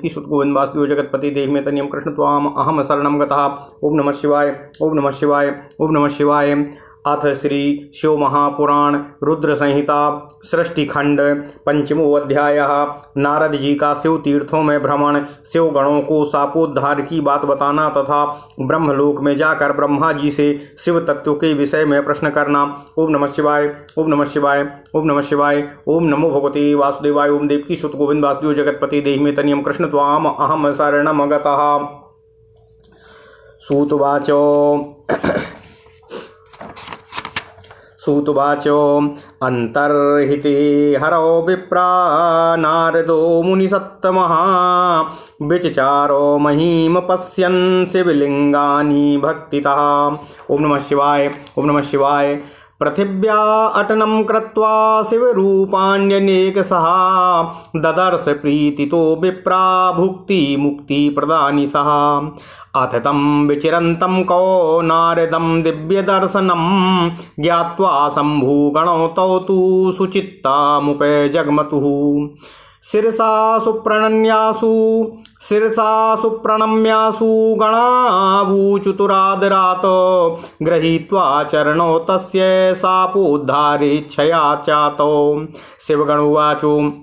देवकी सुत गोविंद वासुदेव जगतपति देहि में तनियम कृष्ण त्वाम अहम शरणम गतः। ओम नमः शिवाय, ओम नमः शिवाय, ओम नमः शिवाय। अथ श्री शिव महापुराण रुद्र संहिता सृष्टि खंड पंचमो अध्यायः। नारद जी का शिव तीर्थों में भ्रमण, शिव गणों को शापोद्धार की बात बताना तथा ब्रह्मलोक में जाकर ब्रह्मा जी से शिव तत्व के विषय में प्रश्न करना। ओम नमः शिवाय, ओम नमः शिवाय, ओम नमः शिवाय। ओम नमो भगवते वासुदेवाय। ओम देवकी सुत गोविंद वासुदेव जगतपति देहि में तनियम कृष्ण त्वाम अहम शरणम गतः। सूतवाचो अंतर्हिते हरो विप्रा नारदो मुनिसत्तमः विचचारो महीम पश्यन् शिवलिंगानि भक्तितः। ओम नमः शिवाय, ओम नमः शिवाय। पृथिव्या अटनं कृत्वा शिवरूपाण्यनेकशः ददर्श प्रीतितो विप्रा भुक्ति मुक्ति प्रदानि सः। अथ तं विचिरन्तं को नारदं दिव्यदर्शनं ज्ञात्वा शम्भुगणौ तौ तु सुचित्ता मुपे जगमतुः। शिरसा सुप्रणम्यासु गणावूचुतुरादरात् गृहीत्वा चरणौ तस्य शापोद्धारेच्छया चातो। शिवगणुवाचो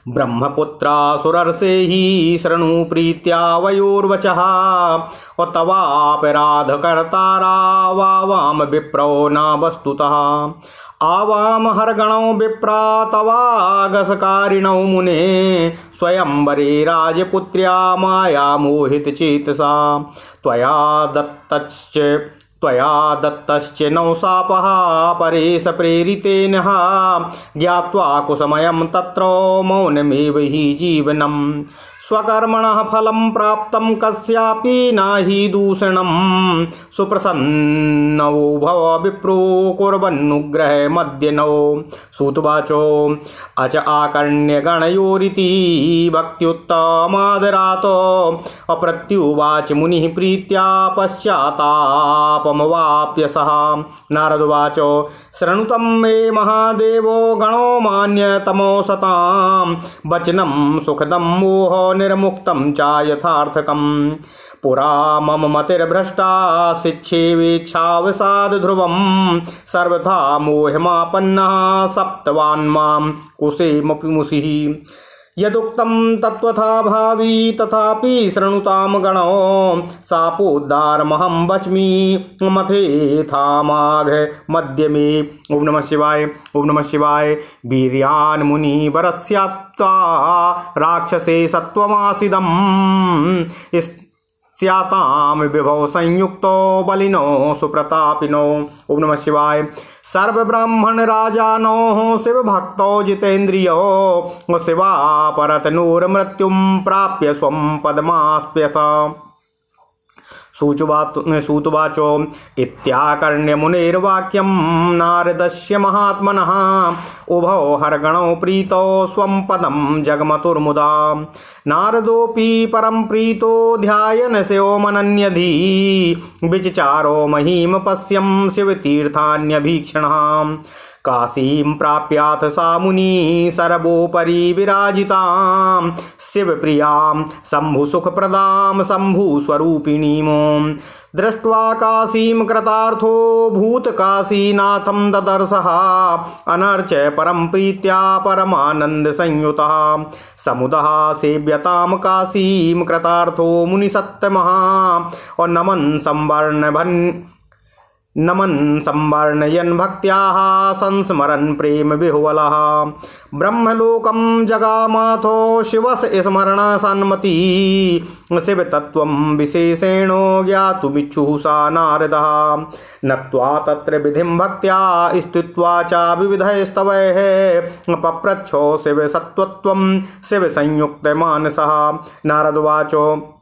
ब्रह्मपुत्रासुरर्षे हि शृणु प्रीत्या वयोर्वचः तवापराधकर्तारा वावाम विप्रो न वस्तुतः। आवाम हरगणौ विप्रा तवागसकारिणौ मुने स्वयंवरे राजपुत्र्या माया मोहितचेतसा। त्वया दत्तश्च नौ शापः परेश प्रेरितेन ज्ञात्वा कुसमयं तत्र मौनमेव हि जीवनम्। स्वकर्मणः फलं प्राप्तं कस्यापि नहि दूषणं सुप्रसन्नो भव विप्रो कुर्वन्नुग्रह मद्यनो। सूतवाचो अच आकर्ण्य गणयोरिति भक्त्युत्तमादरात् अप्रत्युवाच मुनिः प्रीत्या पश्चात्तापमवाप्य सः। नारदवाचो शृणुतं मे महादेवो गणो मान्यतमो सतां वचनं सुखदं मोह निर्मुक्तं च यथार्थकम्। पुरा मम मतिर्भ्रष्टा शिक्षेवेच्छावसाद ध्रुवं सर्वथा मोहमापन्नः सप्तवान् मां कुसेमपि मुसिः। यदुक्तं तत्त्वथा भावी तथापि शृणुतां गणो शापोद्धारमहं वच्मि मथेथामाघ मध्यमे। ओम नमः शिवाय, ओम नमः शिवाय। वीर्यान् मुनिवरस्यात्वा राक्षसे सत्वमासिदम् स्याताम विभव संयुक्तो बलिनो सुप्रतापिनो। ओम नमः शिवाय। सर्वब्राह्मण राजानो शिव भक्तो जितेन्द्रियो शिवा परतनूर मृत्युं प्राप्य स्वं पदमास्प्यथ। सूतवाचो इत्याकर्ण्य मुनिर्वाक्यं नारदस्य महात्मनः उभौ हरगणौ प्रीतो स्वं पदं जगमतुर्मुदा। नारदोऽपि परं प्रीतो ध्यायन् शिवमनन्यधी विचचारो महीम पश्यं शिवतीर्थान्यभीक्षणः। काशीं प्राप्याथ सा मुनि सर्वोपरि विराजितां शिवप्रियां शम्भुसुखप्रदां शम्भुस्वरूपिणीं। दृष्ट्वा काशीं कृतार्थो भूतकाशीनाथं ददर्शः अनर्च परं प्रीत्या परमानन्दसंयुतः। समुदः सेव्यतां काशीं कृतार्थो मुनिसत्तमः नमन् संवर्णयन् भक्त्याः संस्मरन् प्रेम विह्वलः। ब्रह्मलोकं जगामाथो शिवस स्मरण सन्मति शिवतत्त्वं विशेषेण ज्ञातुमिच्छुः सा नारदः। नत्वा तत्र विधिं भक्त्या स्तुत्वा च विविधैस्तवैः पप्रच्छो शिवसत्त्वं शिवसंयुक्तमानसः। नारदवाचो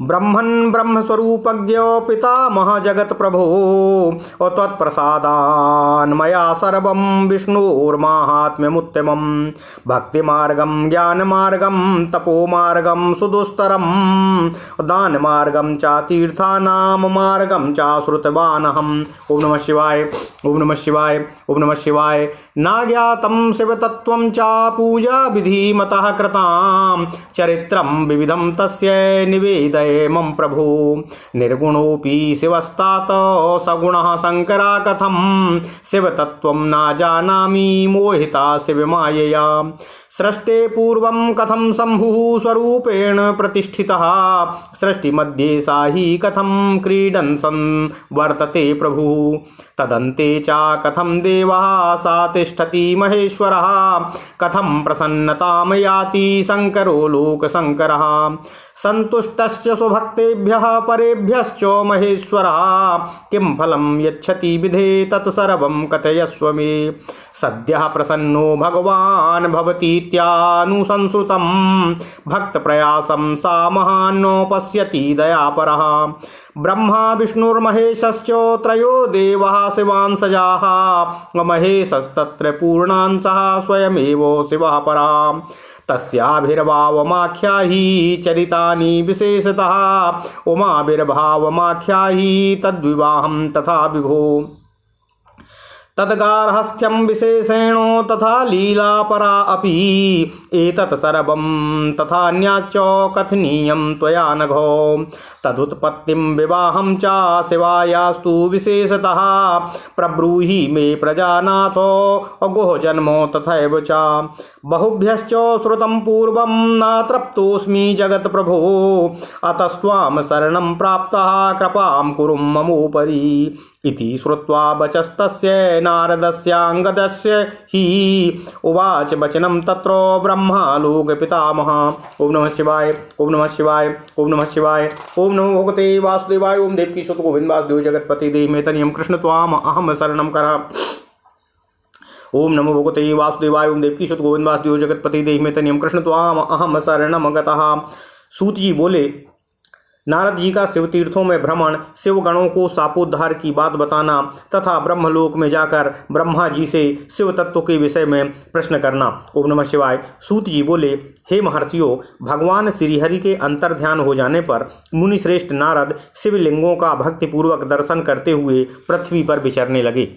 ब्रह्मन् ब्रह्मस्वरूपज्ञो पितामह जगत्प्रभो त्वत्प्रसादान्मया सर्वं विष्णोर्माहात्म्यमुत्तमं। भक्तिमार्गं ज्ञानमार्गं तपोमार्गं सुदुस्तरं दानमार्गं च तीर्थानां मार्गं च श्रुतवानहम्। ओम नमः शिवाय, ओम नमः शिवाय, ओम नमः शिवाय। नाज्ञातं शिवतत्त्वं च पूजा विधिमतः कृतां चरित्रं विविधं तस्य निवेदय मम प्रभु निर्गुणोऽपि शिवस्तात सगुणः शङ्करा कथं शिवतत्त्वं न जानामि मोहिता शिवमायया सृष्टे पूर्वं कथं शम्भुः स्वरूपेण प्रतिष्ठितः सृष्टिमध्ये सा हि कथं क्रीडन् सन् वर्तते प्रभुः तदन्ते च कथं देवः सा तिष्ठति महेश्वरः कथं प्रसन्नतां याति शङ्करो लोकशङ्करः सन्तुष्टश्च स्वभक्तेभ्यः परेभ्यश्च महेश्वरः किं फलं यच्छति विधे तत्सर्वं कथयस्व मे सद्यः प्रसन्नो भगवान् भवतीत्यानुसंसृतं भक्तप्रयासं सा महान्नो पश्यति दयापरः ब्रह्मा विष्णुर्महेशश्च त्रयो देवाः शिवांसजाः महेशस्तत्र पूर्णांशः स्वयमेव शिवः परः तस्याभिर्भावमाख्याहि चरितानि विशेषतः उमाभिर्भावमाख्याहि तद्विवाहं तथा विभो तद्गार्हस्थ्यं विशेषेण तथा लीलापरा अपि एतत् सर्वं तथान्याच्च कथनीयं त्वया नघो तदुत्पत्तिं विवाहं च शिवायास्तु विशेषतः प्रब्रूहि मे प्रजानाथो अगोः जन्मो तथैव च बहुभ्यश्च श्रुतं पूर्वं न तृप्तोऽस्मि जगत्प्रभो अतस्त्वां शरणं प्राप्तः कृपां कुरु ममोपरि इति श्रुत्वा वचस्तस्य नारदस्याङ्गदस्य हि उवाच वचनं तत्र ब्रह्मा लोकपितामह ओम नमः शिवाय ओम नमः शिवाय ओम नमः शिवाय ओम नमो भगवते वासुदेवाय ओम देवकी सुत गोविंद वासुदेव जगतपति देवमेतनियं कृष्ण त्वाम अहम शरणं कर ओम नमो भगवते वासुदेवाय ओम देवकी सुत गोविंद वासुदेव जगतपति देवमेतनियं कृष्ण त्वाम अहम शरणं गतः। सूत जी बोले, नारद जी का शिव तीर्थों में भ्रमण, शिव गणों को शापोद्धार की बात बताना तथा ब्रह्मलोक में जाकर ब्रह्मा जी से शिव तत्व के विषय में प्रश्न करना। ओम नमः शिवाय। सूत जी बोले, हे महर्षियों, भगवान श्रीहरि के अंतर्ध्यान हो जाने पर मुनि श्रेष्ठ नारद शिवलिंगों का भक्तिपूर्वक दर्शन करते हुए पृथ्वी पर विचरने लगे।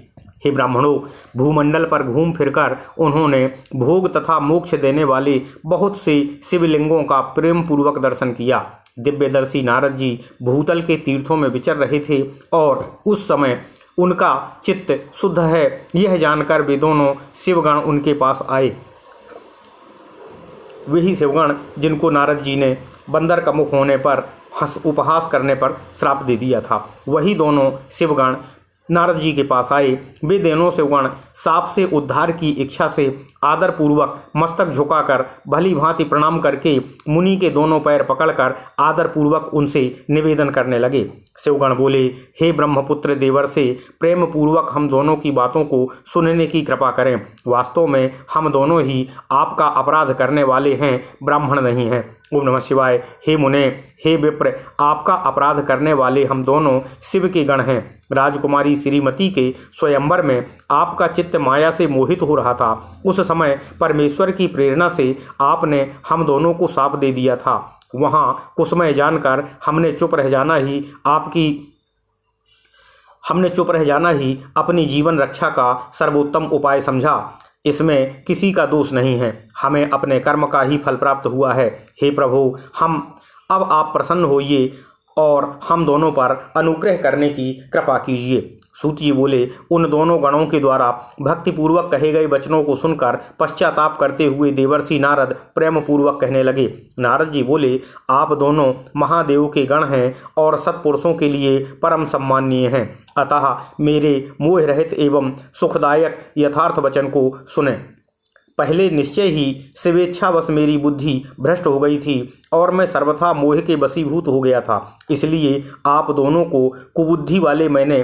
हे ब्राह्मणों, भूमंडल पर घूम फिरकर उन्होंने भोग तथा मोक्ष देने वाले बहुत से शिवलिंगों का प्रेम पूर्वक दर्शन किया। दिव्यदर्शी नारद जी भूतल के तीर्थों में विचर रहे थे और उस समय उनका चित्त शुद्ध है यह जानकर वे दोनों शिवगण उनके पास आए। वही शिवगण जिनको नारद जी ने बंदर का मुख होने पर उपहास करने पर श्राप दे दिया था, वही दोनों शिवगण नारद जी के पास आए। वे दोनों शिवगण सांप से उद्धार की इच्छा से आदर पूर्वक मस्तक झुकाकर भली भांति प्रणाम करके मुनि के दोनों पैर पकड़कर आदर पूर्वक उनसे निवेदन करने लगे। शिवगण बोले, हे ब्रह्मपुत्र देवर्षि, प्रेम पूर्वक हम दोनों की बातों को सुनने की कृपा करें। वास्तव में हम दोनों ही आपका अपराध करने वाले हैं, ब्राह्मण नहीं हैं। ओम नमः शिवाय। हे मुने, हे विप्र, आपका अपराध करने वाले हम दोनों शिव के गण हैं। राजकुमारी श्रीमती के स्वयंवर में आपका चित्त माया से मोहित हो रहा था। उस समय परमेश्वर की प्रेरणा से आपने हम दोनों को शाप दे दिया था। वहाँ कुसमय जानकर हमने चुप रह जाना ही अपनी जीवन रक्षा का सर्वोत्तम उपाय समझा। इसमें किसी का दोष नहीं है, हमें अपने कर्म का ही फल प्राप्त हुआ है। हे प्रभु, अब आप प्रसन्न होइए और हम दोनों पर अनुग्रह करने की कृपा कीजिए। सूत जी बोले, उन दोनों गणों के द्वारा भक्तिपूर्वक कहे गए वचनों को सुनकर पश्चाताप करते हुए देवर्षि नारद प्रेम पूर्वक कहने लगे। नारद जी बोले, आप दोनों महादेव के गण हैं और सत्पुरुषों के लिए परम सम्माननीय हैं, अतः मेरे मोह रहित एवं सुखदायक यथार्थ वचन को सुने। पहले निश्चय ही स्वेच्छावश मेरी बुद्धि भ्रष्ट हो गई थी और मैं सर्वथा मोह के वशीभूत हो गया था, इसलिए आप दोनों को कुबुद्धि वाले मैंने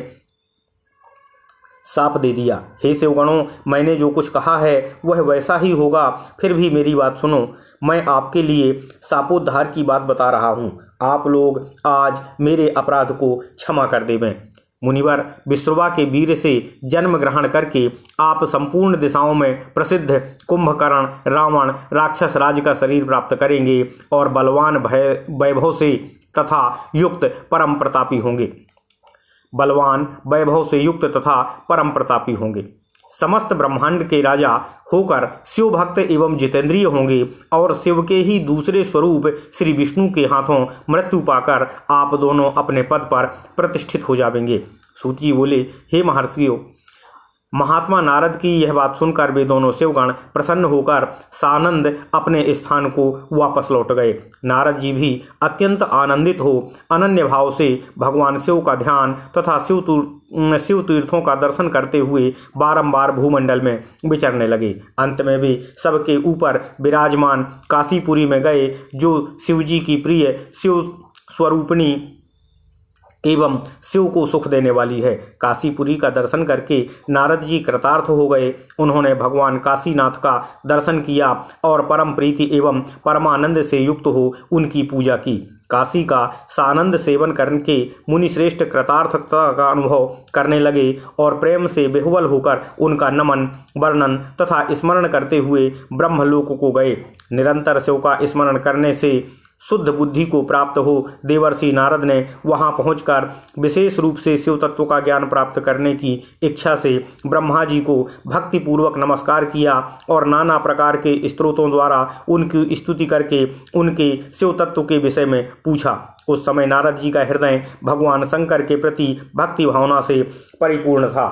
शाप दे दिया। हे शिवगणों, मैंने जो कुछ कहा है वह वैसा ही होगा, फिर भी मेरी बात सुनो। मैं आपके लिए शापोद्धार की बात बता रहा हूँ, आप लोग आज मेरे अपराध को क्षमा कर देवें। मुनिवर, विश्रवा के वीर से जन्म ग्रहण करके आप संपूर्ण दिशाओं में प्रसिद्ध कुंभकर्ण रावण राक्षस राज का शरीर प्राप्त करेंगे और बलवान वैभव से तथा युक्त परम प्रतापी होंगे। समस्त ब्रह्मांड के राजा होकर शिव भक्त एवं जितेंद्रिय होंगे और शिव के ही दूसरे स्वरूप श्री विष्णु के हाथों मृत्यु पाकर आप दोनों अपने पद पर प्रतिष्ठित हो जाएंगे। सूत जी बोले, हे महर्षियों, महात्मा नारद की यह बात सुनकर वे दोनों शिवगण प्रसन्न होकर सानंद अपने स्थान को वापस लौट गए। नारद जी भी अत्यंत आनंदित हो अनन्य भाव से भगवान शिव का ध्यान तथा शिव तीर्थों का दर्शन करते हुए बारंबार भूमंडल में विचरने लगे। अंत में वे सबके ऊपर विराजमान काशीपुरी में गए, जो शिवजी की प्रिय शिव स्वरूपिणी एवं शिव को सुख देने वाली है। काशीपुरी का दर्शन करके नारद जी कृतार्थ हो गए। उन्होंने भगवान काशीनाथ का दर्शन किया और परम प्रीति एवं परमानंद से युक्त हो उनकी पूजा की। काशी का सानंद सेवन करके मुनि श्रेष्ठ कृतार्थता का अनुभव करने लगे और प्रेम से बेहुबल होकर उनका नमन वर्णन तथा स्मरण करते हुए ब्रह्मलोक को गए। निरंतर शिव का स्मरण करने से शुद्ध बुद्धि को प्राप्त हो देवर्षि नारद ने वहां पहुंचकर विशेष रूप से शिव तत्व का ज्ञान प्राप्त करने की इच्छा से ब्रह्मा जी को भक्तिपूर्वक नमस्कार किया और नाना प्रकार के स्तोत्रों द्वारा उनकी स्तुति करके उनके शिव तत्व के विषय में पूछा। उस समय नारद जी का हृदय भगवान शंकर के प्रति भक्ति भावना से परिपूर्ण था।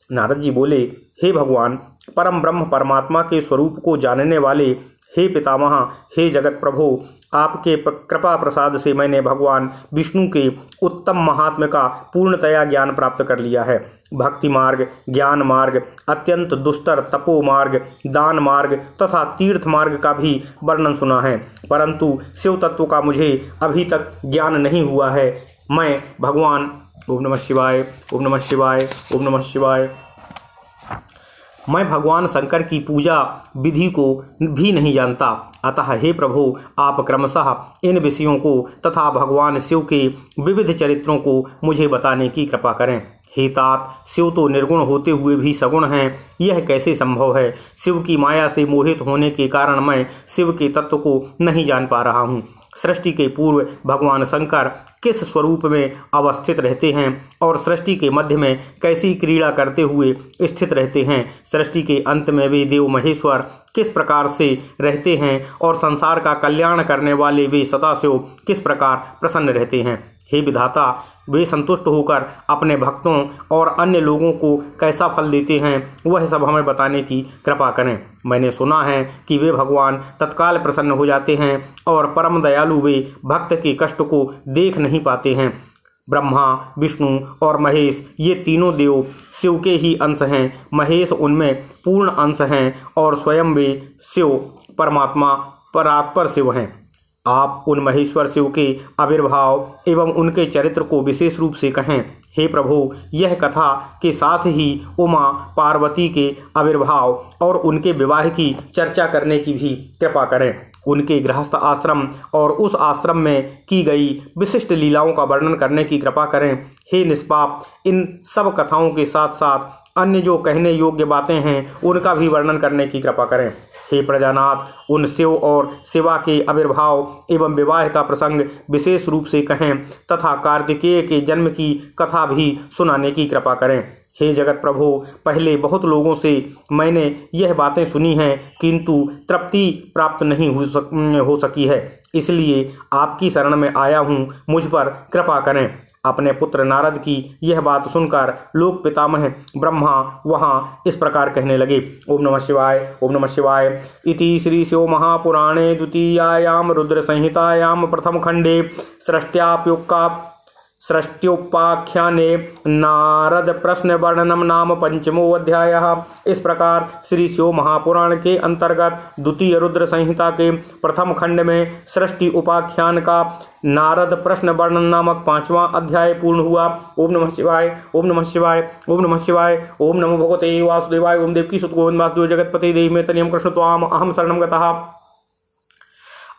नारद जी बोले, हे भगवान, परम ब्रह्म परमात्मा के स्वरूप को जानने वाले, हे पितामह, हे जगत प्रभु, आपके कृपा प्रसाद से मैंने भगवान विष्णु के उत्तम महात्म्य का पूर्णतया ज्ञान प्राप्त कर लिया है। भक्ति मार्ग, ज्ञान मार्ग, अत्यंत दुष्टर तपो मार्ग, दान मार्ग तथा तीर्थ मार्ग का भी वर्णन सुना है, परंतु शिव तत्व का मुझे अभी तक ज्ञान नहीं हुआ है। मैं भगवान ओम नमः शिवाय, ओम नमः शिवाय, ओम नमः शिवाय, मैं भगवान शंकर की पूजा विधि को भी नहीं जानता। अतः हे प्रभु, आप क्रमशः इन विषयों को तथा भगवान शिव के विविध चरित्रों को मुझे बताने की कृपा करें। हे तात, शिव तो निर्गुण होते हुए भी सगुण हैं, यह कैसे संभव है? शिव की माया से मोहित होने के कारण मैं शिव के तत्व को नहीं जान पा रहा हूँ। सृष्टि के पूर्व भगवान शंकर किस स्वरूप में अवस्थित रहते हैं और सृष्टि के मध्य में कैसी क्रीड़ा करते हुए स्थित रहते हैं? सृष्टि के अंत में वे देव महेश्वर किस प्रकार से रहते हैं और संसार का कल्याण करने वाले वे सदाशिव किस प्रकार प्रसन्न रहते हैं? हे विधाता, वे संतुष्ट होकर अपने भक्तों और अन्य लोगों को कैसा फल देते हैं, वह सब हमें बताने की कृपा करें। मैंने सुना है कि वे भगवान तत्काल प्रसन्न हो जाते हैं और परम दयालु वे भक्त के कष्ट को देख नहीं पाते हैं। ब्रह्मा, विष्णु और महेश ये तीनों देव शिव के ही अंश हैं। महेश उनमें पूर्ण अंश हैं और स्वयं वे शिव परमात्मा परात्पर शिव हैं। आप उन महेश्वर शिव के आविर्भाव एवं उनके चरित्र को विशेष रूप से कहें। हे प्रभु, यह कथा के साथ ही उमा पार्वती के आविर्भाव और उनके विवाह की चर्चा करने की भी कृपा करें। उनके गृहस्थ आश्रम और उस आश्रम में की गई विशिष्ट लीलाओं का वर्णन करने की कृपा करें। हे निष्पाप, इन सब कथाओं के साथ साथ अन्य जो कहने योग्य बातें हैं उनका भी वर्णन करने की कृपा करें। हे प्रजानाथ, उन शिव और शिवा के आविर्भाव एवं विवाह का प्रसंग विशेष रूप से कहें तथा कार्तिकेय के जन्म की कथा भी सुनाने की कृपा करें। हे जगत प्रभु, पहले बहुत लोगों से मैंने यह बातें सुनी हैं, किंतु तृप्ति प्राप्त नहीं हो सकी है, इसलिए आपकी शरण में आया हूँ, मुझ पर कृपा करें। अपने पुत्र नारद की यह बात सुनकर लोक पितामह ब्रह्मा वहाँ इस प्रकार कहने लगे। ओम नमः शिवाय, ओम नमः शिवाय। इति श्री शिव महापुराणे द्वितीयायाम रुद्र संहितायाम प्रथम खंडे सृष्ट्योपाख्याने नारद प्रश्न वर्णनम नाम पंचमो अध्यायः। इस प्रकार श्री शिव महापुराण के अंतर्गत द्वितीय रुद्र संहिता के प्रथम खंड में सृष्टि उपाख्यान का नारद प्रश्न वर्णन नामक 5वां अध्याय पूर्ण हुआ। ओम नमः शिवाय, ओम नमः शिवाय, ओम नमः शिवाय। ओम नमो भगवते वासुदेवाय। ओम देवकी सुत गोविंद वासुदेव जगतपते देहि मे तनियम कृष्ण त्वाम अहम शरणं गतः।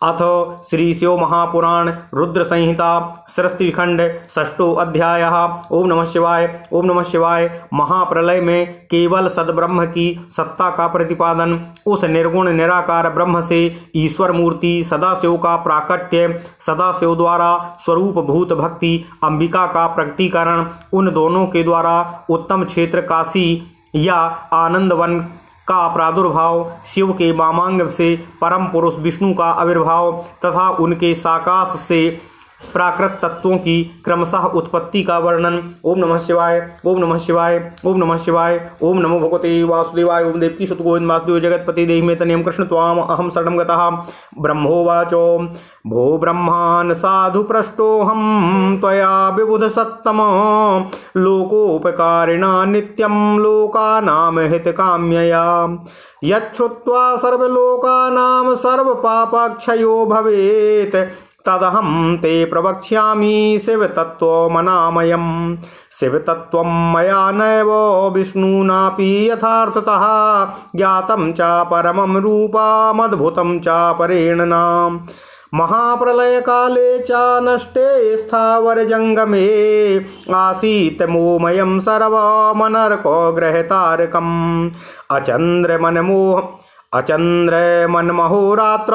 अथ श्री शिव महापुराण रुद्र संहिता सृष्टिखंड षष्ठो अध्यायः। ओम नमः शिवाय, ओम नमः शिवाय। महाप्रलय में केवल सद्ब्रह्म की सत्ता का प्रतिपादन, उस निर्गुण निराकार ब्रह्म से ईश्वर मूर्ति सदाशिव का प्राकट्य, सदाशिव द्वारा स्वरूप भूत भक्ति अंबिका का प्रकटीकरण, उन दोनों के द्वारा उत्तम क्षेत्र काशी या आनंदवन का प्रादुर्भाव, शिव के वामांग से परम पुरुष विष्णु का आविर्भाव तथा उनके साकाश से प्राकृत तत्वों की क्रमशः उत्पत्ति का वर्णन। ओम नमः शिवाय, ओम नमः शिवाय, ओम नमः शिवाय, ओम नमो भगवते वासुदेवाय, ओम देवकी सुत गोविंद वासुदेव जगतपति देहि मे तनयं कृष्ण त्वाम अहम शरणं गतः। ब्रह्मोवाचो भो ब्रह्मान् साधु पृष्टोऽहं त्वया विबुध सत्तम लोकोपकारिणा नित्यं लोकानां हितकाम्यया यच्छ्रुत्वा सर्वलोकानां सर्वपापक्षयो भवेत् तदहं ते प्रवक्ष्यामि शिवतत्त्वमनामयम्। शिवतत्त्वं मया नैव विष्णुनापि यथार्थतः ज्ञातं च परमं रूपमद्भुतं च परेण नाम। महाप्रलयकाले च नष्टे स्थावरजङ्गमे आसीत् मोमयं सर्वमनर्को ग्रहतारकम् अचन्द्रमन्महोरात्र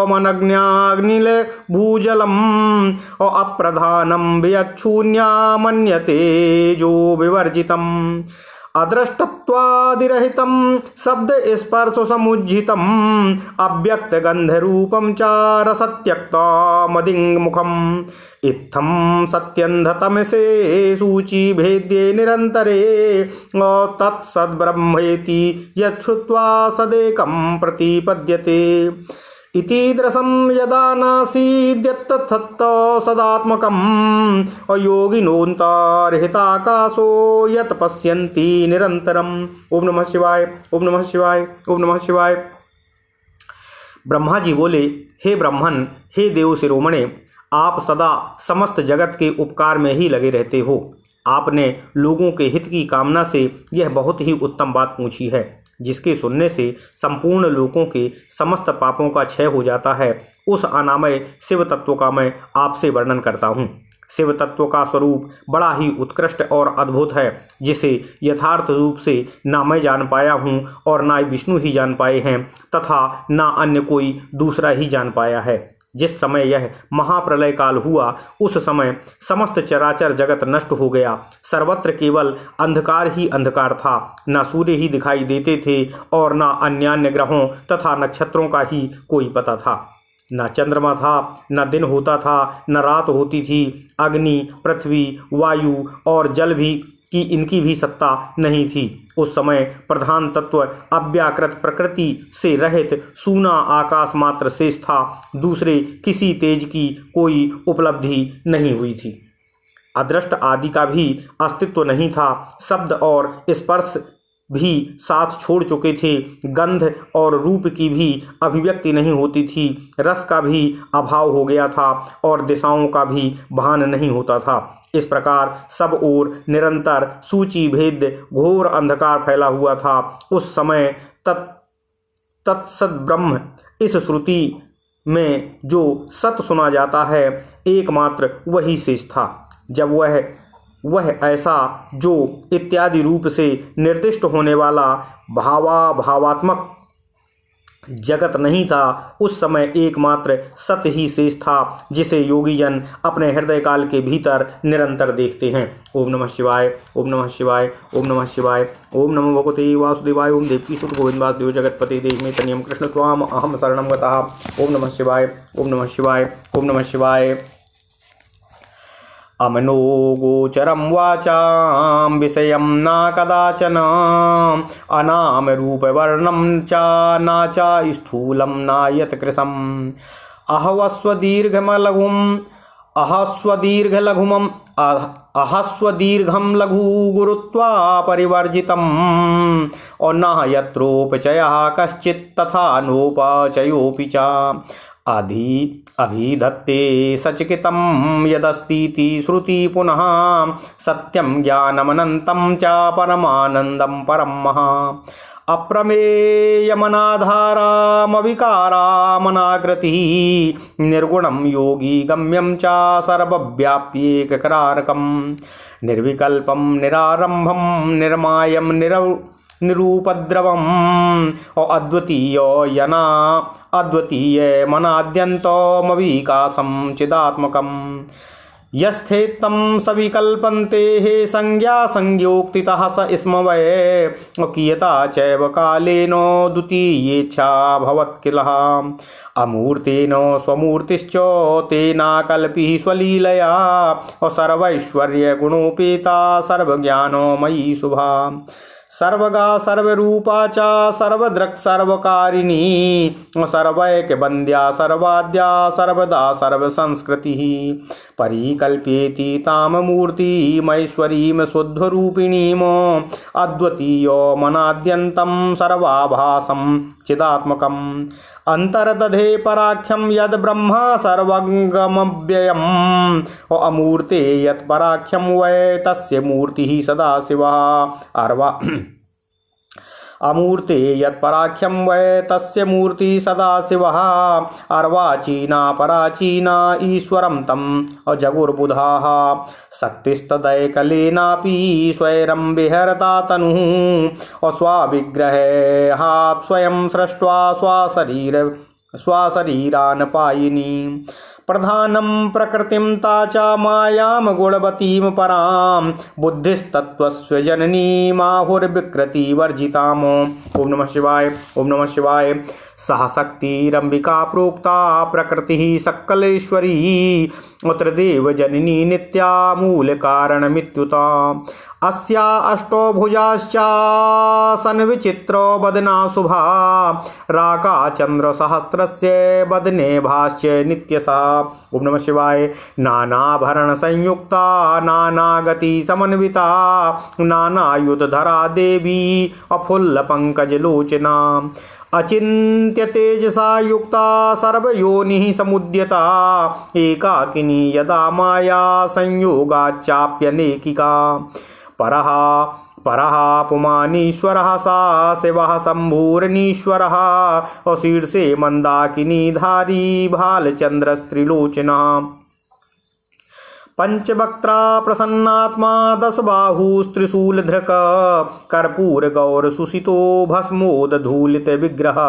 मनग्न्याग्निल भूजलम् अप्रधानं वियच्छून्या मन्यते जो विवर्जितम् अदृष्टत्वादिरहितं शब्द स्पर्श समुज्झितम् अव्यक्तगन्धरूपं च रसत्यक्तमदिङ्मुखम् इत्थं सत्यन्धतमसे सूची भेद्ये निरन्तरे तत्सद्ब्रह्मेति यच्छ्रुत्वा सदेकं प्रतिपद्यते। इतीदृशं यदा नासीद्यत्तत्सत्त सदात्मकम् अयोगिनोऽन्तर्हिताकाशो यत् पश्यन्ति निरन्तरम्। ओम नमः शिवाय, ओम नमः शिवाय, ओम नमः शिवाय। ब्रह्मा जी बोले, हे ब्रह्मन, हे देव शिरोमणे, आप सदा समस्त जगत के उपकार में ही लगे रहते हो। आपने लोगों के हित की कामना से यह बहुत ही उत्तम बात पूछी है, जिसके सुनने से संपूर्ण लोगों के समस्त पापों का क्षय हो जाता है। उस अनामय शिव तत्व का मैं आपसे वर्णन करता हूँ। शिव तत्व का स्वरूप बड़ा ही उत्कृष्ट और अद्भुत है, जिसे यथार्थ रूप से ना मैं जान पाया हूँ और ना विष्णु ही जान पाए हैं तथा ना अन्य कोई दूसरा ही जान पाया है। जिस समय यह महाप्रलय काल हुआ, उस समय समस्त चराचर जगत नष्ट हो गया। सर्वत्र केवल अंधकार ही अंधकार था। न सूर्य ही दिखाई देते थे और न अन्यान्य ग्रहों तथा नक्षत्रों का ही कोई पता था। न चंद्रमा था, न दिन होता था, न रात होती थी। अग्नि, पृथ्वी, वायु और जल भी की इनकी भी सत्ता नहीं थी। उस समय प्रधान तत्व अव्याकृत प्रकृति से रहित सूना आकाश मात्र शेष था। दूसरे किसी तेज की कोई उपलब्धि नहीं हुई थी। अदृष्ट आदि का भी अस्तित्व नहीं था। शब्द और स्पर्श भी साथ छोड़ चुके थे। गंध और रूप की भी अभिव्यक्ति नहीं होती थी। रस का भी अभाव हो गया था और दिशाओं का भी भान नहीं होता था। इस प्रकार सब ओर निरंतर सूची भेद घोर अंधकार फैला हुआ था। उस समय तत्सत ब्रह्म, इस श्रुति में जो सत सुना जाता है, एकमात्र वही शेष था। जब वह ऐसा जो इत्यादि रूप से निर्दिष्ट होने वाला भावात्मक जगत नहीं था, उस समय एकमात्र सत्य ही शेष था, जिसे योगीजन अपने हृदय काल के भीतर निरंतर देखते हैं। ओम नमः शिवाय, ओम नमः शिवाय, ओम नमः शिवाय, ओम नमो भगवते वासुदेवाय, ओम देवकी सुत गोविंद वासुदेव जगतपति देहि मे तनयं कृष्ण त्वाम अहम शरणं गतः। ओम नमः शिवाय, ओम नमः शिवाय, ओम नमः शिवाय। अमनो गोचरं वाचां विषयं न कदाचन अनामरूपवर्णं च न च स्थूलं न यत्कृशम् अहस्वदीर्घं लघु गुरुत्वा परिवर्जितम् और न यत्रोपचयः कश्चित् तथा नोपचयोऽपि च अभिधत्ते सचकितं यदस्तीति श्रुति पुनः सत्यं ज्ञानमनन्तं च परमानन्दं परं महा अप्रमेयमनाधारामविकारामनाकृतिः निर्गुणं योगी गम्यं च सर्वव्याप्येककारकं निर्विकल्पं निरारम्भं निर्मायं निरूपद्रवम् और अद्वितीय मनाद्यन्तमविकासं चिदात्मकम् यस्थेत्तं सविकल्पन्ते हे संज्ञा संज्ञोक्तितः स स्म वै कियता चैव कालेन द्वितीयेच्छा भवत् किल अमूर्तेन स्वमूर्तिश्च तेनाकल्पिः स्वलीलया सर्वैश्वर्यगुणोपेता सर्वज्ञानमयी शुभा सर्वगा सर्वरूपा च सर्वदृक् सर्वकारिणी सर्वैकवन्द्या सर्वाद्या सर्वदा सर्वसंस्कृतिः परिकल्प्येति तां मूर्तिमैश्वरीं शुद्धरूपिणीम् अद्वितीयमनाद्यन्तं सर्वाभासं चिदात्मकम् अंतर्दधे पराख्यम यद ब्रह्मा सर्वंगमव्ययम् अमूर्ते यत् पराख्यम वै तस्य मूर्तिः सदाशिवः अर्वा अमूर्ते यत्पराख्यम वै तस्य मूर्ति सदाशिवः अर्वाचीना पराचीना ईश्वरं तम् अजगुर्बुधाः शक्तिस्तदैकलेनापि स्वैरं विहरता तनुः अस्वाविग्रहेहात् स्वयं सृष्ट्वा स्वशरीरानपायिनी प्रधानं प्रकृतिं ता च मायां गुणवतीं परां बुद्धिस्तत्त्वस्य जननीमाहुर्विकृतिवर्जिताम्। ओम नमः शिवाय। ओम नमः शिवाय। सह शक्तिरंबिका प्रोक्ता प्रकृतिः सकलेश्वरी उत्र देव जननी नित्या मूल कारणमित्युता अस्या अष्टो भुजाश्चासन विचित्रो बदना शुभा राका चंद्र सहस्रस्य बदने भाष्य नित्यसा। ओम नमः शिवाय। नानाभरण संयुक्ता नाना गति समन्विता नानायुधधरा देवी अफुल्ल पंकज लोचना अचिन्त्य तेजसा युक्ता सर्वयोनिः समुद्यता एकाकिनी यदा माया संयोगाच्चाप्यनेकिका परः पुमानीश्वरः सा शिवः शम्भुरनीश्वरः शीर्षे मंदाकिनी धारी भालचंद्रस्त्रिलोचनः पंचवक्त्रा प्रसन्नात्मा दशबाहुस्त्रिशूलधृक कर्पूर गौर सुसितो भस्मोदधूलित विग्रह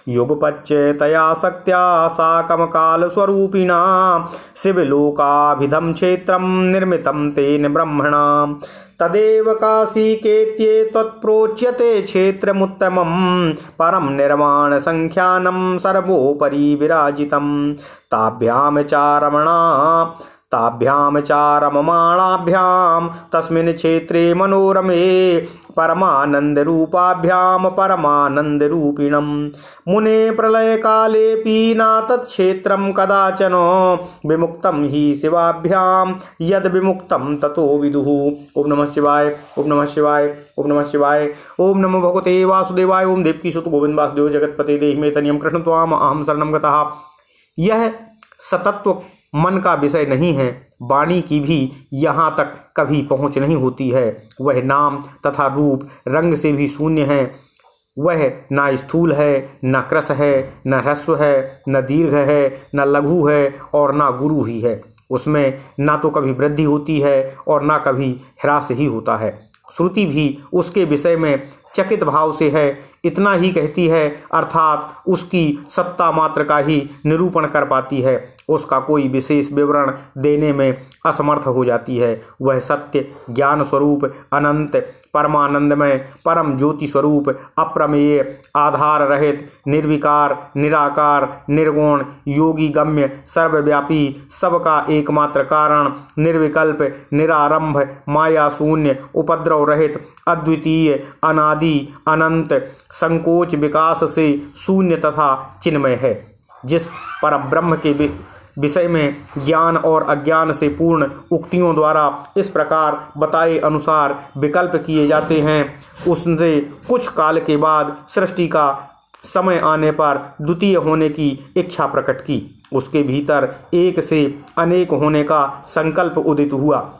युगपच्यतया शक्त्या साकमकाल स्वरूपिणा शिवलोकाभिधं क्षेत्रं निर्मितं तेन ब्रह्मणा तदेव काशीकेत्ये त्वत्प्रोच्यते क्षेत्रमुत्तमं परं निर्माण संख्यानं सर्वोपरि विराजितं ताभ्यां चारममाणाभ्यां तस्मिन् क्षेत्रे मनोरमे परमानन्दरूपाभ्यां परमानन्दरूपिणं मुने प्रलयकालेऽपि न तत्क्षेत्रं कदाचन विमुक्तं हि शिवाभ्यां यद् विमुक्तं ततो विदुः। ओम नमः शिवाय। ओम नमः शिवाय। ओम नमः शिवाय। ओम नमो भगवते वासुदेवाय। ओम देवकीसुत गोविंद वासुदेव जगतपते देहि मे तनियं कृष्ण त्वाम अहं शरणं गतः। यह सतत्व मन का विषय नहीं है, वाणी की भी यहाँ तक कभी पहुँच नहीं होती है। वह नाम तथा रूप रंग से भी शून्य है। वह न स्थूल है, न क्रस है, न ह्रस्व है, न दीर्घ है, न लघु है और न गुरु ही है। उसमें न तो कभी वृद्धि होती है और न कभी ह्रास ही होता है। श्रुति भी उसके विषय में चकित भाव से है, इतना ही कहती है, अर्थात उसकी सत्ता मात्र का ही निरूपण कर पाती है, उसका कोई विशेष विवरण देने में असमर्थ हो जाती है। वह सत्य ज्ञान स्वरूप अनंत परमानंदमय परम ज्योति स्वरूप अप्रमेय आधार रहित निर्विकार निराकार निर्गुण योगी गम्य सर्वव्यापी सबका एकमात्र कारण निर्विकल्प निरारंभ माया शून्य उपद्रव रहित अद्वितीय अनादि अनंत संकोच विकास से शून्य तथा चिन्मय है। जिस परब्रह्म के विषय में ज्ञान और अज्ञान से पूर्ण उक्तियों द्वारा इस प्रकार बताए अनुसार विकल्प किए जाते हैं, उसने कुछ काल के बाद सृष्टि का समय आने पर द्वितीय होने की इच्छा प्रकट की। उसके भीतर एक से अनेक होने का संकल्प उदित हुआ।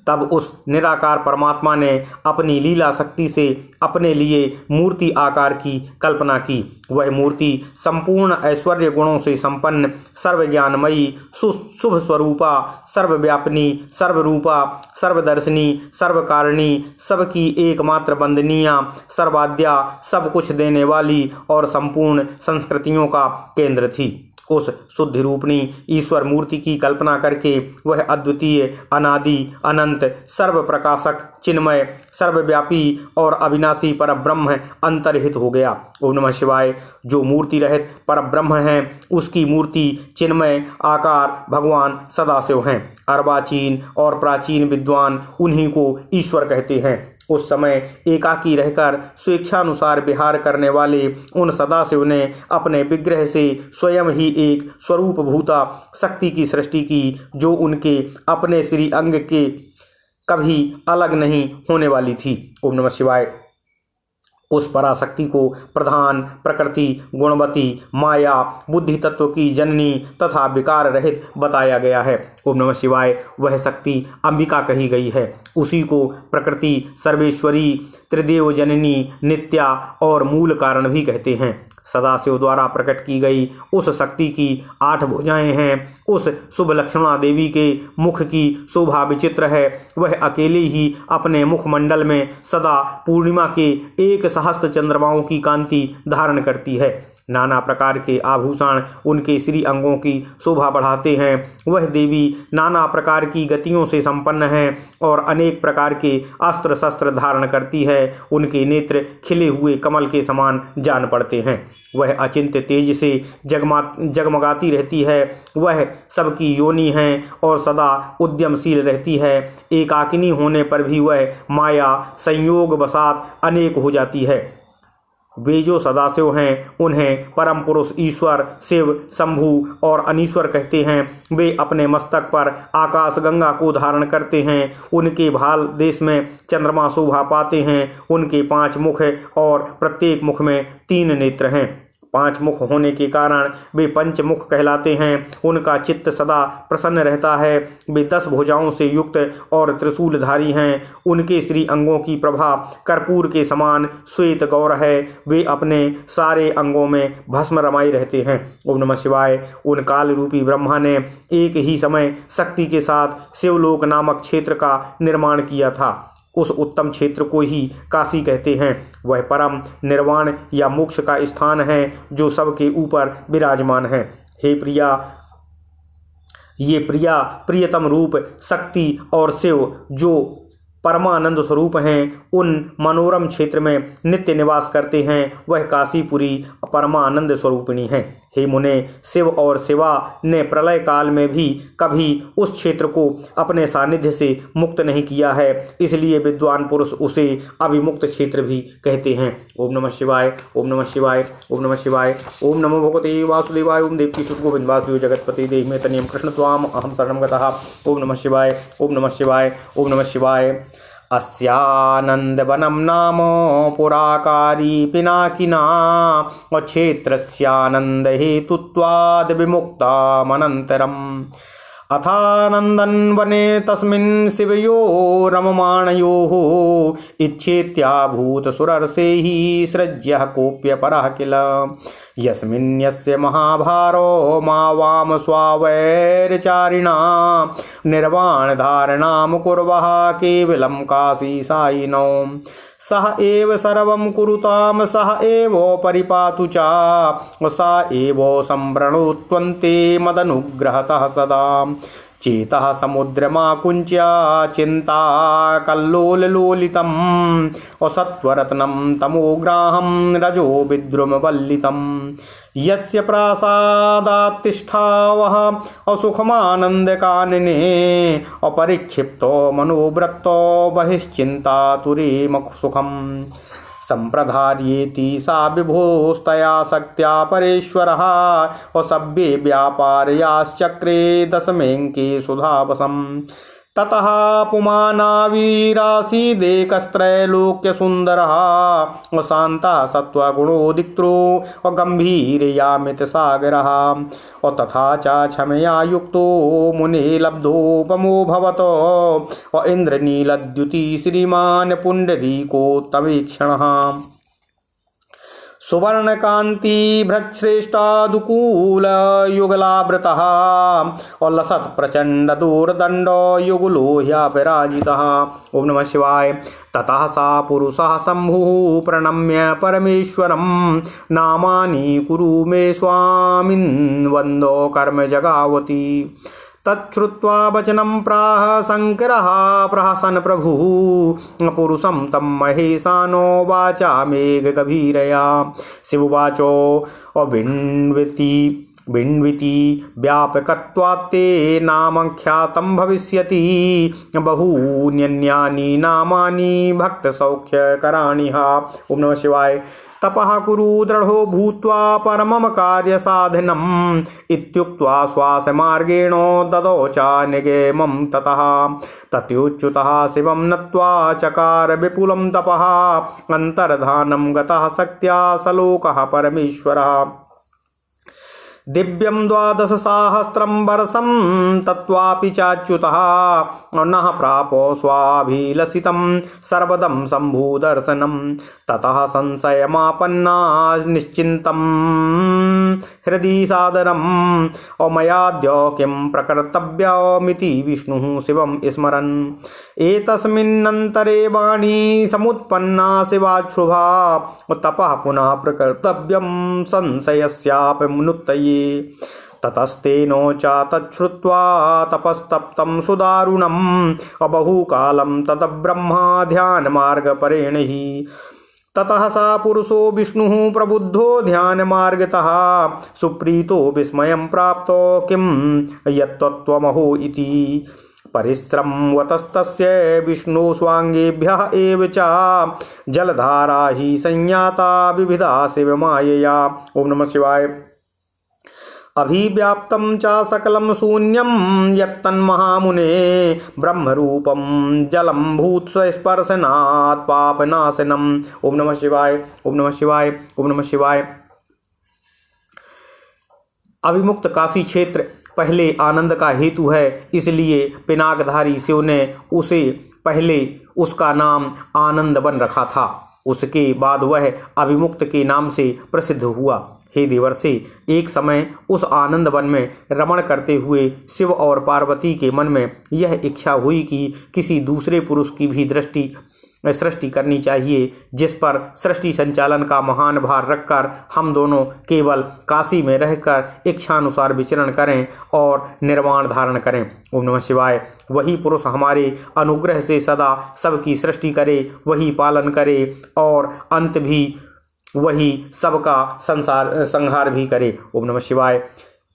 तब उस निराकार परमात्मा ने अपनी लीला शक्ति से अपने लिए मूर्ति आकार की कल्पना की। वह मूर्ति संपूर्ण ऐश्वर्य गुणों से संपन्न सर्वज्ञानमयी शुभ स्वरूपा सर्वव्यापिनी सर्वरूपा सर्वदर्शिनी सर्वकारिणी सबकी एकमात्र वंदनीया सर्वाद्या सब कुछ देने वाली और संपूर्ण संस्कृतियों का केंद्र थी। उस शुद्धि रूपणी ईश्वर मूर्ति की कल्पना करके वह अद्वितीय, अनादि, अनंत, सर्व प्रकाशक, चिन्मय, सर्वव्यापी और अविनाशी परब्रह्म अंतर्हित हो गया। ओम नमः शिवाय। जो मूर्ति रहित परब्रह्म है उसकी मूर्ति चिन्मय आकार भगवान सदाशिव हैं। अर्वाचीन और प्राचीन विद्वान उन्हीं को ईश्वर कहते हैं। उस समय एकाकी रहकर स्वेच्छानुसार विहार करने वाले उन सदाशिव ने अपने विग्रह से स्वयं ही एक स्वरूप भूता शक्ति की सृष्टि की, जो उनके अपने श्री अंग के कभी अलग नहीं होने वाली थी। ओम नमः शिवाय। उस पराशक्ति को प्रधान, प्रकृति, गुणवती, माया, बुद्धि तत्व की जननी तथा विकार रहित बताया गया है। ओम नमः शिवाय। वह शक्ति अंबिका कही गई है। उसी को प्रकृति, सर्वेश्वरी, त्रिदेव जननी, नित्या और मूल कारण भी कहते हैं। सदाशिव द्वारा प्रकट की गई उस शक्ति की 8 भुजाएं हैं। उस शुभ लक्ष्मणा देवी के मुख की शोभा विचित्र है। वह अकेले ही अपने मुखमंडल में सदा पूर्णिमा के 1 सहस्त्र चंद्रमाओं की कांति धारण करती है। नाना प्रकार के आभूषण उनके श्री अंगों की शोभा बढ़ाते हैं। वह देवी नाना प्रकार की गतियों से संपन्न है और अनेक प्रकार के अस्त्र शस्त्र धारण करती है। उनके नेत्र खिले हुए कमल के समान जान पड़ते हैं। वह अचिंत्य तेज से जगमगाती रहती है। वह सबकी योनि है और सदा उद्यमशील रहती है। एकाकिनी होने पर भी वह माया संयोग वसात अनेक हो जाती है। वे जो सदाशिव हैं उन्हें परम पुरुष ईश्वर, शिव, शंभु और अनीश्वर कहते हैं। वे अपने मस्तक पर आकाश गंगा को धारण करते हैं। उनके भाल देश में चंद्रमा शोभा पाते हैं। उनके 5 मुख और प्रत्येक मुख में 3 नेत्र हैं। 5 मुख होने के कारण वे पंचमुख कहलाते हैं। उनका चित्त सदा प्रसन्न रहता है। वे 10 भुजाओं से युक्त और त्रिशूलधारी हैं। उनके श्री अंगों की प्रभा कर्पूर के समान श्वेत गौर है। वे अपने सारे अंगों में भस्म रमाई रहते हैं। ओम नमः शिवाय। उन काल रूपी ब्रह्मा ने एक ही समय शक्ति के साथ शिवलोक नामक क्षेत्र का निर्माण किया था। उस उत्तम क्षेत्र को ही काशी कहते हैं। वह परम निर्वाण या मोक्ष का स्थान है जो सबके ऊपर विराजमान है। हे प्रिया, ये प्रियतम रूप शक्ति और शिव जो परमानंद स्वरूप हैं, उन मनोरम क्षेत्र में नित्य निवास करते हैं। वह काशीपुरी परमानंद स्वरूपिणी है। हे मुने, शिव और शिवा ने प्रलय काल में भी कभी उस क्षेत्र को अपने सानिध्य से मुक्त नहीं किया है, इसलिए विद्वान पुरुष उसे अविमुक्त क्षेत्र भी कहते हैं। ओम नमः शिवाय। ओम नमः शिवाय। ओम नमः शिवाय। ओम नमो भगवते वासुदेवाय। ओम देवकी सुत गोविंद वासुदेव जगतपति देहि में तनियम कृष्ण त्वाम अहम शरणं गतः। ओम नमः शिवाय। ओम नमः शिवाय। ओम नमः शिवाय। अस्यानंदवनं नाम पुराकारी पिनाकिना और क्षेत्रस्यानंद हेतुत्वाद विमुक्तामनन्तरम् अथानंदन वने तस्मिन् शिवयो रममाणयोः इच्छेत्याभूत सुरर्षे ही सृज्यः कोप्यपरः किल यस्मिन् यस्य महाभारो मावाम स्वावैरचारिणा निर्वाण धारणां कुर्वः केवलं काशी सायिनो सह एव सर्वं कुरुतां सह एव परिपातु च सा एव संवृणुत्वन्ते मदनुग्रहतः सदा चेतः समुद्रमाकुञ्च्या चिन्ता कल्लोललोलितं सत्वरत्नं तमोग्राहं रजो विद्रुमवल्लितं यस्य प्रासादात्तिष्ठावः असुखमानन्दकानने अपरिक्षिप्तो मनोवृत्तो बहिश्चिन्तातुरे सुखम् संप्रधार्येति सा विभोस्तया शक्त्या परेश्वरः सभ्ये व्यापारयाश्चक्रे दशमेऽङ्के सुधावसम् ततः पुमानावीरासीदेकस्त्रैलोक्यसुन्दरः शान्तः सत्त्वगुणोदिक्तो गम्भीरयामितसागरः तथा च क्षमया युक्तो मुने लब्धोपमो भवतो इन्द्रनीलद्युति श्रीमान् पुण्डरीकोत्तमेक्षणः सुवर्णकान्ति भ्रश्रेष्ठादुकूल युगलावृतः और लसत् प्रचंड दूरदंड युगलो ह्यपराजितः। ओम नमः शिवाय। ततः सा पुरुषः शंभुः प्रणम्य परमेश्वरं नामानि कुरु मे स्वामिन् वन्दो कर्म जगावती। तच्छ्रुत्वा वचनं प्राह शंकरः प्रहसन् प्रभुः पुरुषं तं महेशानो वाचा मेघगभीरया। शिववाचो विण्विति व्यापकत्वात्ते नाम ख्यातं भविष्यति बहून्यन्यानि नामानि भक्तसौख्यकराणि। ओम नमः शिवाय। तपः कुरु दृढ़ो भूत्वा परमम कार्य साधनम् इत्युक्त्वा श्वासमार्गेण ददौ च निगमं ततः। तत्युच्युतः शिवं नत्वा चकार विपुलं तपः अन्तर्धानं गतः शक्त्या सलोकः परमेश्वरः। दिव्यं 12,000 वर्षं तत्त्वापि चाच्युतः नः प्रापो स्वाभिलषितं सर्वदं शम्भुदर्शनं। ततः संशयमापन्ना निश्चिन्तं हृदि सादरम् मयाद्य किं प्रकर्तव्यमिति विष्णुः शिवं स्मरन्। एतस्मिन्नन्तरे वाणी समुत्पन्ना शिवाच्छुभा तपः पुनः प्रकर्तव्यं संशयस्यापमुत्तये। ततस्तेनो च तच्छ्रुत्वा तपस्तप्तं सुदारुणम् बहुकालं ततब्रह्मा ध्यानमार्गपरेण हि। ततः सा पुरुषो विष्णुः प्रबुद्धो ध्यानमार्गतः सुप्रीतो विस्मयं प्राप्तो किं यत्तत्त्वमहो इति। परिश्रमवतस्तस्य विष्णु स्वांगेभ्यः एव च जलधारा हि संज्ञाता विविधा शिवमायया। ओम नमः शिवाय। अभिव्याप्तं च सकलं शून्यं यत्तन्महामुने ब्रह्मरूपं जलं भूत्स्पर्शनात् पापनाशनम्। ओम नमः शिवाय। ओम नमः शिवाय। ओम नमः शिवाय। अभिमुक्त काशी क्षेत्र पहले आनंद का हेतु है, इसलिए पिनाकधारी शिव ने उसे पहले उसका नाम आनंद वन रखा था। उसके बाद वह अभिमुक्त के नाम से प्रसिद्ध हुआ। हे देवर्षि, एक समय उस आनंद वन में रमण करते हुए शिव और पार्वती के मन में यह इच्छा हुई कि किसी दूसरे पुरुष की भी सृष्टि करनी चाहिए, जिस पर सृष्टि संचालन का महान भार रखकर हम दोनों केवल काशी में रहकर इच्छानुसार विचरण करें और निर्वाण धारण करें। ओम नमः शिवाय। वही पुरुष हमारे अनुग्रह से सदा सबकी सृष्टि करे, वही पालन करे और अंत भी वही सबका संहार भी करे। ओम नमः शिवाय।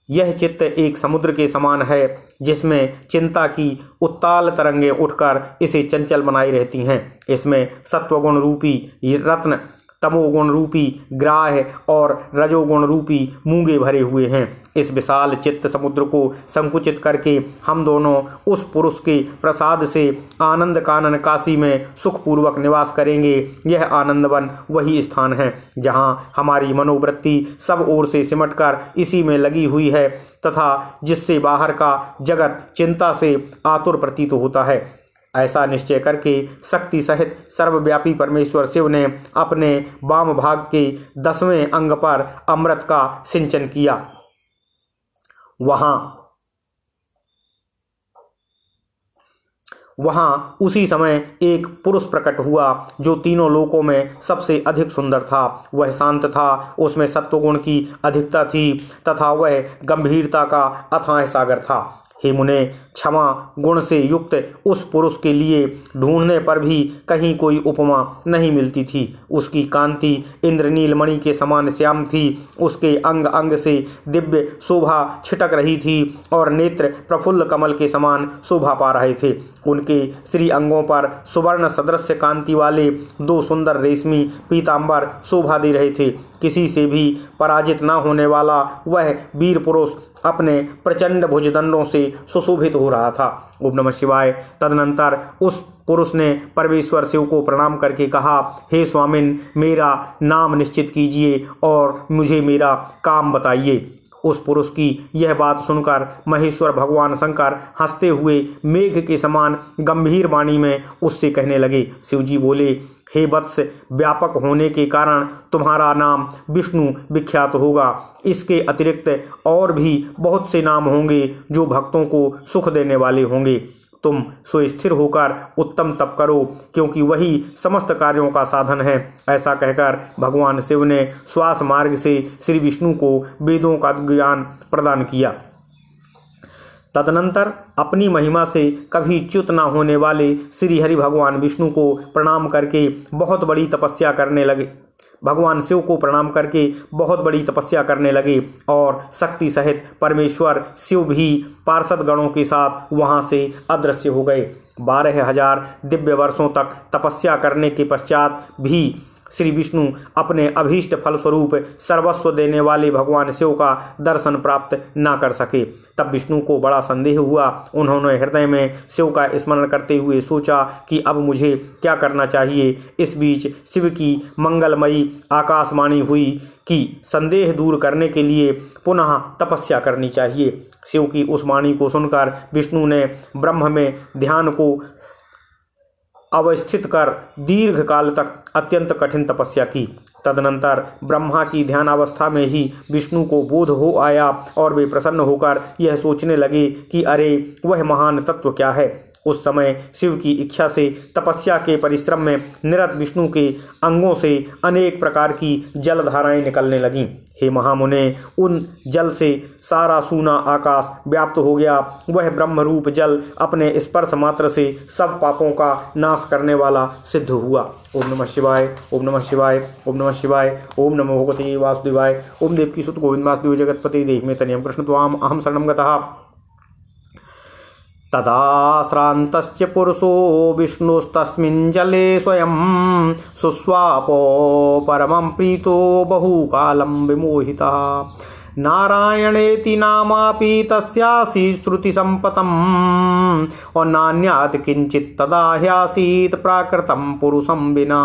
यह चित्त एक समुद्र के समान है, जिसमें चिंता की उत्ताल तरंगें उठकर इसे चंचल बनाई रहती हैं। इसमें सत्वगुण रूपी रत्न, तमोगुण रूपी ग्राह और रजोगुण रूपी मूंगे भरे हुए हैं। इस विशाल चित्त समुद्र को संकुचित करके हम दोनों उस पुरुष के प्रसाद से आनंद कानन काशी में सुखपूर्वक निवास करेंगे। यह आनंदवन वही स्थान है जहाँ हमारी मनोवृत्ति सब ओर से सिमटकर इसी में लगी हुई है तथा जिससे बाहर का जगत चिंता से आतुर प्रतीत होता है। ऐसा निश्चय करके शक्ति सहित सर्वव्यापी परमेश्वर शिव ने अपने वाम भाग के 10वें अंग पर अमृत का सिंचन किया। वहाँ उसी समय एक पुरुष प्रकट हुआ जो तीनों लोकों में सबसे अधिक सुंदर था। वह शांत था, उसमें सत्वगुण की अधिकता थी तथा वह गंभीरता का अथाह सागर था। हे मुने, क्षमा गुण से युक्त उस पुरुष के लिए ढूंढने पर भी कहीं कोई उपमा नहीं मिलती थी। उसकी कांति इंद्रनील मणि के समान श्याम थी। उसके अंग अंग से दिव्य शोभा छिटक रही थी और नेत्र प्रफुल्ल कमल के समान शोभा पा रहे थे। उनके श्री अंगों पर सुवर्ण सदृश कांति वाले 2 सुंदर रेशमी पीतांबर शोभा दे रहे थे। किसी से भी पराजित न होने वाला वह वीर पुरुष अपने प्रचंड भुजदंडों से सुशोभित हो रहा था। ओम नमः शिवाय। तदनंतर उस पुरुष ने परमेश्वर शिव को प्रणाम करके कहा, हे स्वामिन, मेरा नाम निश्चित कीजिए और मुझे मेरा काम बताइए। उस पुरुष की यह बात सुनकर महेश्वर भगवान शंकर हंसते हुए मेघ के समान गंभीर वाणी में उससे कहने लगे। शिवजी बोले, हे वत्स, व्यापक होने के कारण तुम्हारा नाम विष्णु विख्यात होगा। इसके अतिरिक्त और भी बहुत से नाम होंगे जो भक्तों को सुख देने वाले होंगे। तुम सुस्थिर होकर उत्तम तप करो, क्योंकि वही समस्त कार्यों का साधन है। ऐसा कहकर भगवान शिव ने श्वास मार्ग से श्री विष्णु को वेदों का ज्ञान प्रदान किया। तदनंतर अपनी महिमा से कभी च्युत न होने वाले श्री हरि भगवान विष्णु को प्रणाम करके बहुत बड़ी तपस्या करने लगे। भगवान शिव को प्रणाम करके बहुत बड़ी तपस्या करने लगे और शक्ति सहित परमेश्वर शिव भी पार्षद गणों के साथ वहां से अदृश्य हो गए। 12,000 दिव्य वर्षों तक तपस्या करने के पश्चात भी श्री विष्णु अपने अभीष्ट फल स्वरूप सर्वस्व देने वाले भगवान शिव का दर्शन प्राप्त न कर सके। तब विष्णु को बड़ा संदेह हुआ। उन्होंने हृदय में शिव का स्मरण करते हुए सोचा कि अब मुझे क्या करना चाहिए। इस बीच शिव की मंगलमयी आकाशवाणी हुई कि संदेह दूर करने के लिए पुनः तपस्या करनी चाहिए। शिव की उस वाणी को सुनकर विष्णु ने ब्रह्म में ध्यान को अवस्थित कर दीर्घ काल तक अत्यंत कठिन तपस्या की। तदनंतर ब्रह्मा की ध्यानावस्था में ही विष्णु को बोध हो आया और वे प्रसन्न होकर यह सोचने लगे कि अरे वह महान तत्व क्या है। उस समय शिव की इच्छा से तपस्या के परिश्रम में निरत विष्णु के अंगों से अनेक प्रकार की जलधाराएं निकलने लगीं। हे महामुने, उन जल से सारा सूना आकाश व्याप्त हो गया। वह ब्रह्मरूप जल अपने स्पर्श मात्र से सब पापों का नाश करने वाला सिद्ध हुआ। ओम नमः शिवाय, ओम नमः शिवाय, ओम नमः शिवाय, ओम नमो भगवते वासुदेवाय। ओम देवकी सुत गोविंद वासुदेव जगतपते देहि मे तनयं कृष्ण त्वाम अहं शरणं गतः। तदा श्रान्तश्च पुरुषो विष्णुस्तस्मिन् जले स्वयं सुस्वापो परमं प्रीतो बहुकालं विमोहितः। नारायणेति नामापि तस्यासि श्रुतिसम्पतम् और नान्यात् किञ्चित् तदा ह्यासीत् प्राकृतं पुरुषं विना।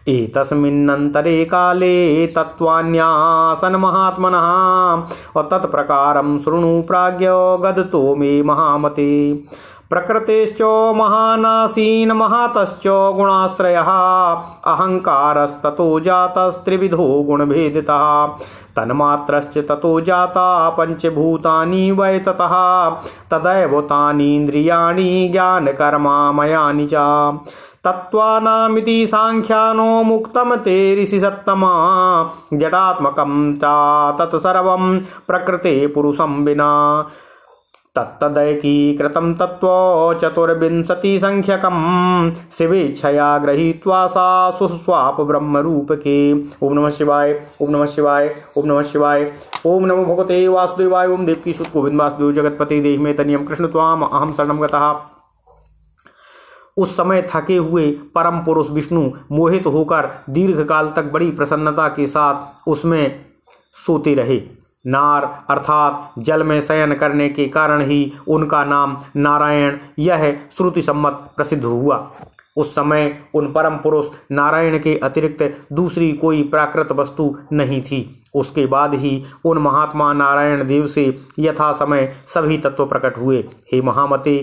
एतस्मिन्नन्तरे काले तत्त्वान्यासन् महात्मनः और तत्प्रकारं शृणु प्राज्ञो गदतो मे महामते। प्रकृतेश्च महानासीन महातश्च गुणाश्रयः अहंकारस्ततो जातस्त्रिविधो गुणभेदितः। तन्मात्रश्च ततो जाता पंचभूतानि वै ततः तदैव तानि इंद्रियाणि ज्ञानकर्मामयानि च। तत्त्वानामिति सांख्यानो मुक्तम ते ऋषिसत्तमा जडात्मकं च तत्सर्वं प्रकृते पुरुषं विना। तत्तदैकीकृतं तत्त्व चतुर्विंशति संख्यकं शिवेच्छया गृहीत्वा सा सुस्वाप ब्रह्मरूपके। ओम नमः शिवाय, ओम नमः शिवाय, ओम नमः शिवाय, ओम नमो भगवते वासुदेवाय। ओम देवकी सुत गोविंद वासुदेव जगतपते देहि मे तनयं कृष्ण त्वाम अहं शरणं गतः। उस समय थके हुए परम पुरुष विष्णु मोहित होकर दीर्घ काल तक बड़ी प्रसन्नता के साथ उसमें सोते रहे। नार अर्थात जल में शयन करने के कारण ही उनका नाम नारायण यह श्रुति सम्मत प्रसिद्ध हुआ। उस समय उन परम पुरुष नारायण के अतिरिक्त दूसरी कोई प्राकृत वस्तु नहीं थी। उसके बाद ही उन महात्मा नारायण देव से यथा समय सभी तत्व प्रकट हुए। हे महामते,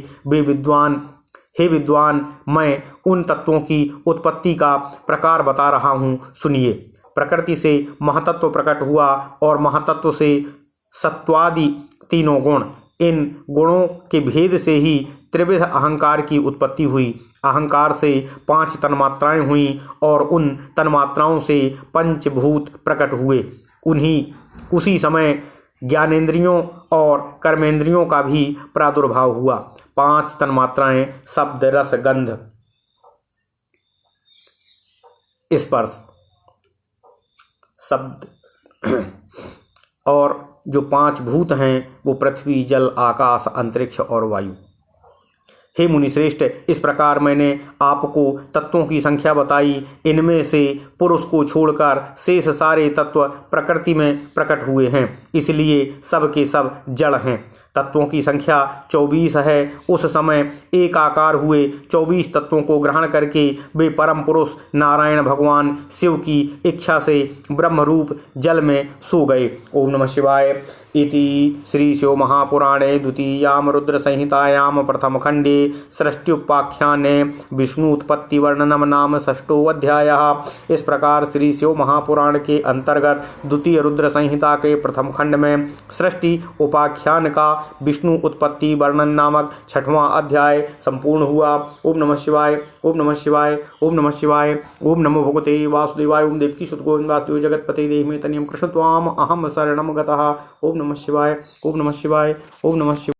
हे विद्वान, मैं उन तत्वों की उत्पत्ति का प्रकार बता रहा हूँ, सुनिए। प्रकृति से महातत्व प्रकट हुआ और महातत्व से सत्वादि तीनों गुण, इन गुणों के भेद से ही त्रिविध अहंकार की उत्पत्ति हुई। अहंकार से 5 तन्मात्राएं हुई और उन तन्मात्राओं से पंचभूत प्रकट हुए। उसी समय ज्ञानेंद्रियों और कर्मेंद्रियों का भी प्रादुर्भाव हुआ। 5 तन्मात्राएं शब्द, रस, गंध, स्पर्श, शब्द और जो 5 भूत हैं वो पृथ्वी, जल, आकाश, अंतरिक्ष और वायु। हे मुनिश्रेष्ठ, इस प्रकार मैंने आपको तत्वों की संख्या बताई। इनमें से पुरुष को छोड़कर शेष सारे तत्व प्रकृति में प्रकट हुए हैं, इसलिए सब के सब जड़ हैं। तत्वों की संख्या 24 है। उस समय एक आकार हुए 24 तत्वों को ग्रहण करके वे परम पुरुष नारायण भगवान शिव की इच्छा से ब्रह्मरूप जल में सो गए। ओम नमः शिवाय। इति श्री शिव महापुराणे द्वितीयां रुद्र संहितायां प्रथम खंडे सृष्टि विष्णु उत्पत्ति वर्णनम नाम षष्ठो अध्यायः। इस प्रकार श्री शिव महापुराण के अंतर्गत द्वितीय रुद्र संहिता के प्रथम खंड में सृष्टि उपाख्यान का विष्णु उत्पत्ति वर्णन नामक 6वां अध्याय संपूर्ण हुआ। ओम नमः शिवाय। ओम नमः शिवाय। ओम नमः शिवाय। ओम नमो भगवते वासुदेवाय। ओम देवकी सुत गोविंद वासुदेव जगतपते देहि मे तनियं कृष्ण त्वाम अहम शरणम गतः। ओम नमः शिवाय। ओम नमः शिवाय। ओम नमः शिवाय।